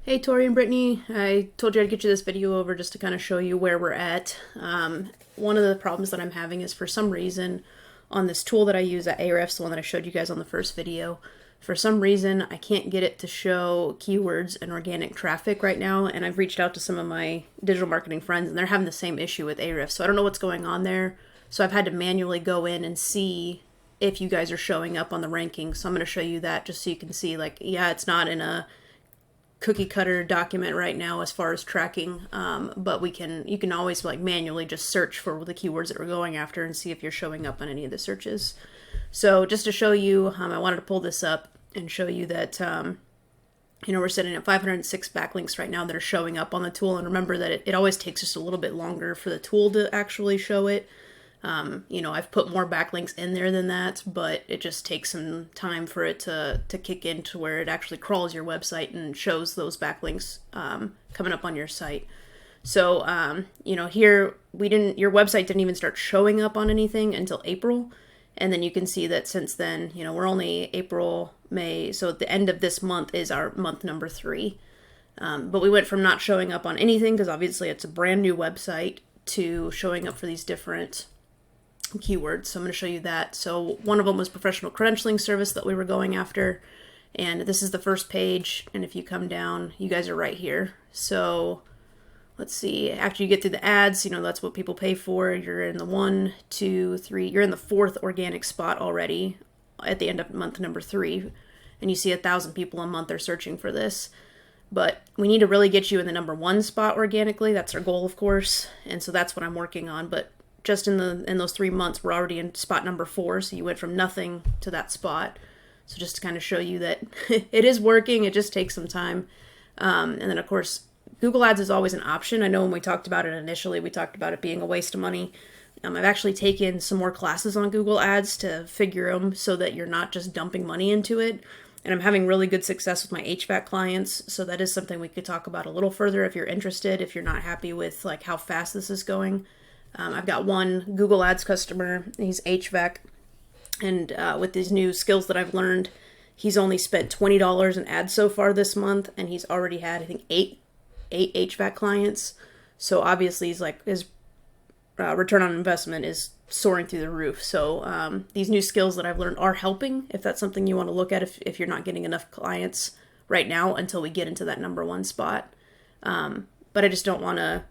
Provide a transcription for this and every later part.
Hey Tori and Brittany, I told you I'd get you this video over just to kind of show you where we're at. One of the problems that I'm having is for some reason on this tool that I use at Ahrefs, the one that I showed you guys on the first video, for some reason I can't get it to show keywords and organic traffic right now, and I've reached out to some of my digital marketing friends and they're having the same issue with Ahrefs, so I don't know what's going on there. So I've had to manually go in and see if you guys are showing up on the rankings. So I'm going to show you that just so you can see, like, yeah, it's not in a cookie cutter document right now as far as tracking, but you can always like manually just search for the keywords that we're going after and see if you're showing up on any of the searches. So just to show you, I wanted to pull this up and show you that we're sitting at 506 backlinks right now that are showing up on the tool. And remember that it always takes just a little bit longer for the tool to actually show it. I've put more backlinks in there than that, but it just takes some time for it to kick in to where it actually crawls your website and shows those backlinks coming up on your site. So, here your website didn't even start showing up on anything until April. And then you can see that since then, we're only April, May. So at the end of this month is our month number 3. But we went from not showing up on anything, because obviously it's a brand new website, to showing up for these different keywords. So I'm going to show you that. So one of them was professional credentialing service that we were going after. And this is the first page. And if you come down, you guys are right here. So let's see, after you get through the ads, that's what people pay for. You're in the 1, 2, 3, you're in the 4th organic spot already at the end of month number 3. And you see 1,000 people a month are searching for this. But we need to really get you in the number 1 spot organically. That's our goal, of course. And so that's what I'm working on. But just in those 3 months, we're already in spot number 4. So you went from nothing to that spot. So just to kind of show you that it is working. It just takes some time. And then, of course, Google Ads is always an option. I know when we talked about it initially, we talked about it being a waste of money. I've actually taken some more classes on Google Ads to figure them so that you're not just dumping money into it. And I'm having really good success with my HVAC clients. So that is something we could talk about a little further if you're interested, if you're not happy with like how fast this is going. I've got one Google Ads customer, he's HVAC, and with these new skills that I've learned, he's only spent $20 in ads so far this month, and he's already had, I think, eight HVAC clients. So obviously he's like, his return on investment is soaring through the roof. So these new skills that I've learned are helping, if that's something you want to look at, if you're not getting enough clients right now until we get into that number 1 spot. But I just don't want to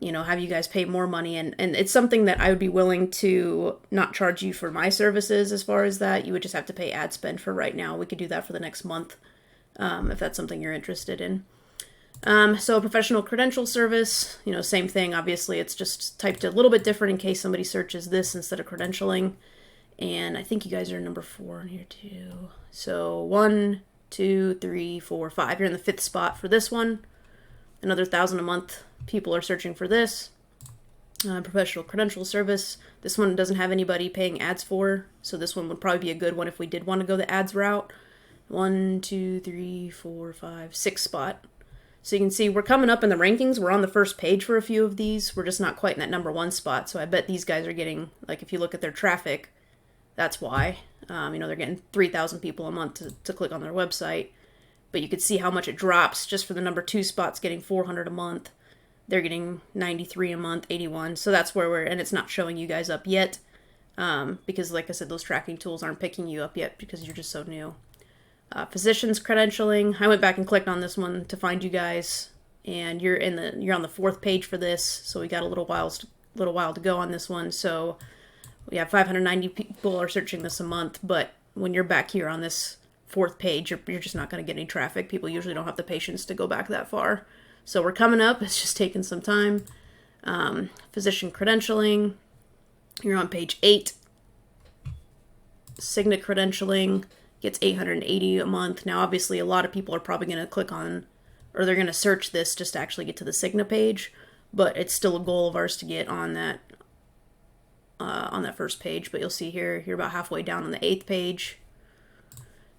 have you guys pay more money. And it's something that I would be willing to not charge you for my services as far as that. You would just have to pay ad spend for right now. We could do that for the next month if that's something you're interested in. So a professional credential service, same thing. Obviously, it's just typed a little bit different in case somebody searches this instead of credentialing. And I think you guys are number 4 here too. So 1, 2, 3, 4, 5. You're in the 5th spot for this one. Another 1,000 a month people are searching for this. Professional credential service. This one doesn't have anybody paying ads for, so this one would probably be a good one if we did want to go the ads route. 1, 2, 3, 4, 5, 6 spot. So you can see we're coming up in the rankings. We're on the first page for a few of these. We're just not quite in that number 1 spot. So I bet these guys are getting, like, if you look at their traffic, that's why. They're getting 3,000 people a month to click on their website. But you could see how much it drops just for the number 2 spots getting 400 a month. They're getting 93 a month, 81. So that's where and it's not showing you guys up yet. Because like I said, those tracking tools aren't picking you up yet because you're just so new. Physicians credentialing. I went back and clicked on this one to find you guys, and you're on the 4th page for this. So we got a little while to go on this one. So we have 590 people are searching this a month, but when you're back here on this 4th page, you're just not going to get any traffic. People usually don't have the patience to go back that far. So we're coming up. It's just taking some time. Physician credentialing. You're on page 8. Signet credentialing gets 880 a month. Now, obviously, a lot of people are probably going to click on, or they're going to search this just to actually get to the Signet page. But it's still a goal of ours to get on that first page. But you'll see here, you're about halfway down on the 8th page.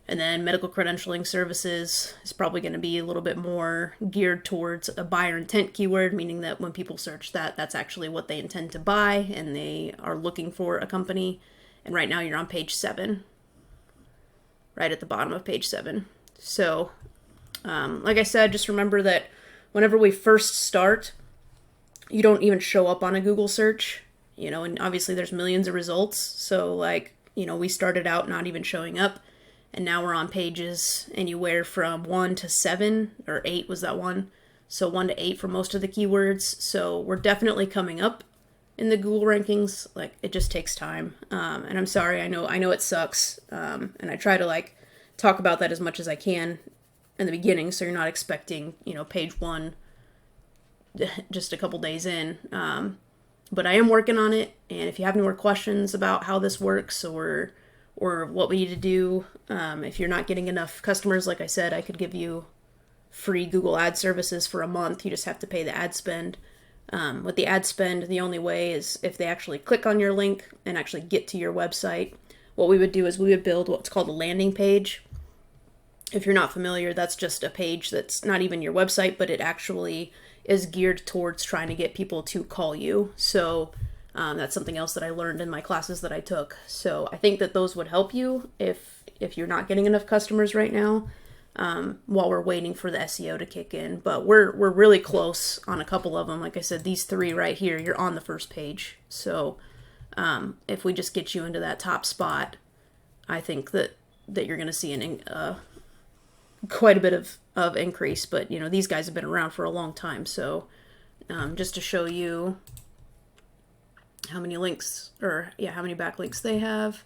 And then medical credentialing services is probably going to be a little bit more geared towards a buyer intent keyword, meaning that when people search that, that's actually what they intend to buy and they are looking for a company. And right now you're on page 7, right at the bottom of page 7. So Like I said, just remember that whenever we first start, you don't even show up on a Google search, and obviously there's millions of results. So like, we started out not even showing up, and now we're on pages anywhere from 1 to 7, or 8 was that one. So 1 to 8 for most of the keywords. So we're definitely coming up in the Google rankings. Like, it just takes time. And I'm sorry, I know it sucks. And I try to like talk about that as much as I can in the beginning, so you're not expecting, page 1 just a couple days in. But I am working on it, and if you have any more questions about how this works or what we need to do, if you're not getting enough customers, like I said, I could give you free Google ad services for a month. You just have to pay the ad spend. With the ad spend, the only way is if they actually click on your link and actually get to your website. What we would do is we would build what's called a landing page. If you're not familiar, that's just a page that's not even your website, but it actually is geared towards trying to get people to call you. So that's something else that I learned in my classes that I took. So I think that those would help you if you're not getting enough customers right now, while we're waiting for the SEO to kick in. But we're really close on a couple of them. Like I said, these 3 right here, you're on the first page. So if we just get you into that top spot, I think that you're going to see quite a bit of increase. But these guys have been around for a long time, so just to show you how many links, or how many backlinks they have.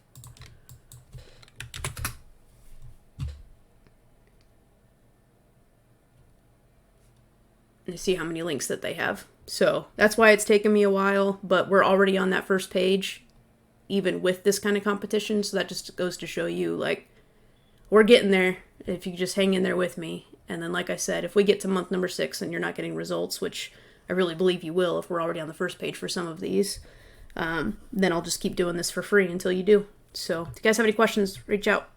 And you see how many links that they have. So that's why it's taken me a while, but we're already on that first page even with this kind of competition. So that just goes to show you, like, we're getting there if you just hang in there with me. And then, like I said, if we get to month number 6 and you're not getting results, which I really believe you will if we're already on the first page for some of these, then I'll just keep doing this for free until you do. So if you guys have any questions, reach out.